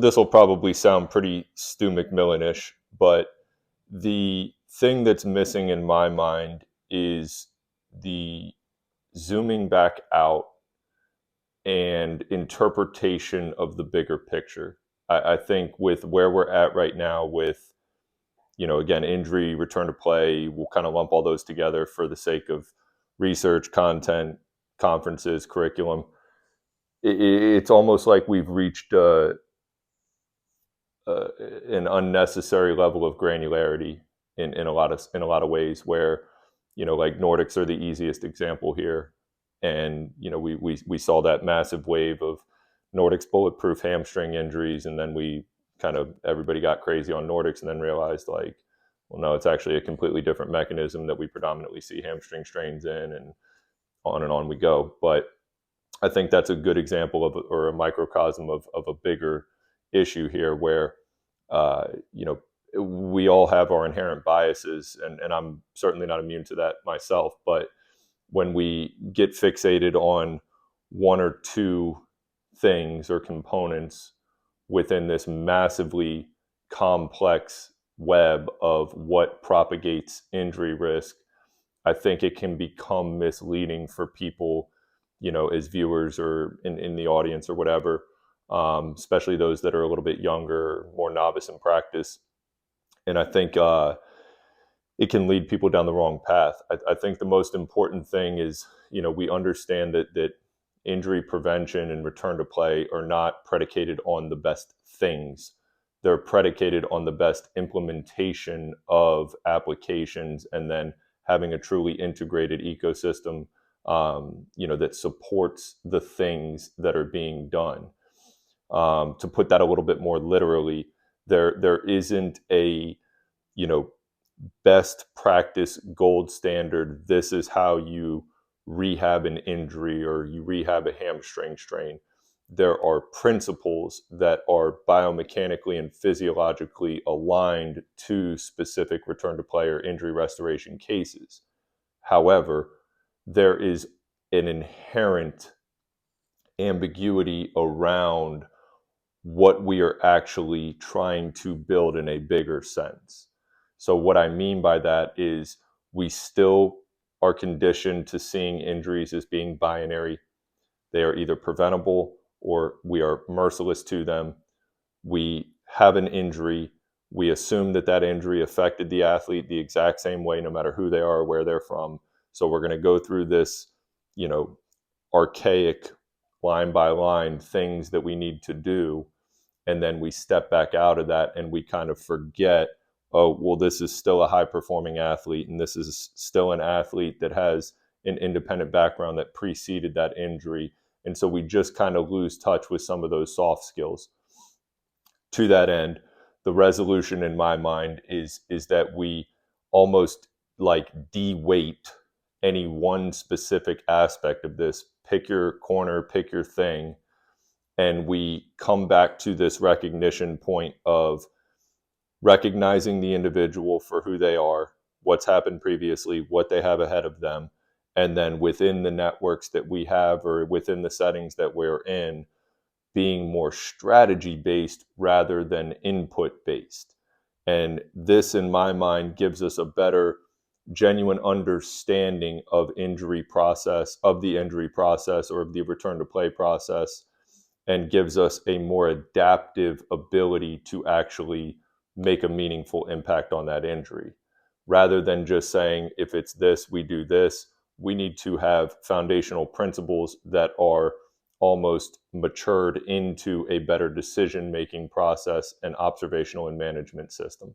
this will probably sound pretty Stu McMillan-ish, but the thing that's missing in my mind is the zooming back out and interpretation of the bigger picture. I think with where we're at right now with, again, injury, return to play, we'll kind of lump all those together for the sake of research, content, conferences, curriculum. It's almost like we've reached an unnecessary level of granularity in a lot of ways where, like Nordics are the easiest example here. And, we saw that massive wave of Nordics bulletproof hamstring injuries. And then everybody got crazy on Nordics and then realized like, well, no, it's actually a completely different mechanism that we predominantly see hamstring strains in, and on we go. But I think that's a good example or a microcosm of a bigger issue here where, we all have our inherent biases, and I'm certainly not immune to that myself. But when we get fixated on one or two things or components within this massively complex web of what propagates injury risk, I think it can become misleading for people, as viewers or in the audience or whatever, especially those that are a little bit younger, more novice in practice. And I think it can lead people down the wrong path. I think the most important thing is, we understand that injury prevention and return to play are not predicated on the best things. They're predicated on the best implementation of applications, and then having a truly integrated ecosystem, that supports the things that are being done. To put that a little bit more literally, there isn't a, best practice gold standard. This is how you rehab an injury or you rehab a hamstring strain. There are principles that are biomechanically and physiologically aligned to specific return to play or injury restoration cases. However, there is an inherent ambiguity around what we are actually trying to build in a bigger sense. So what I mean by that is we still are conditioned to seeing injuries as being binary. They are either preventable or we are merciless to them. We have an injury. We assume that injury affected the athlete the exact same way, no matter who they are or where they're from. So we're going to go through this, archaic line by line things that we need to do. And then we step back out of that and we kind of forget, oh, well, this is still a high performing athlete. And this is still an athlete that has an independent background that preceded that injury. And so we just kind of lose touch with some of those soft skills. To that end, the resolution in my mind is that we almost like de-weight any one specific aspect of this. Pick your corner, pick your thing. And we come back to this recognition point of recognizing the individual for who they are, what's happened previously, what they have ahead of them, and then within the networks that we have or within the settings that we're in, being more strategy-based rather than input-based. And this, in my mind, gives us a better, genuine understanding of the injury process or of the return to play process, and gives us a more adaptive ability to actually make a meaningful impact on that injury. Rather than just saying, if it's this, we do this, we need to have foundational principles that are almost matured into a better decision-making process and observational and management system.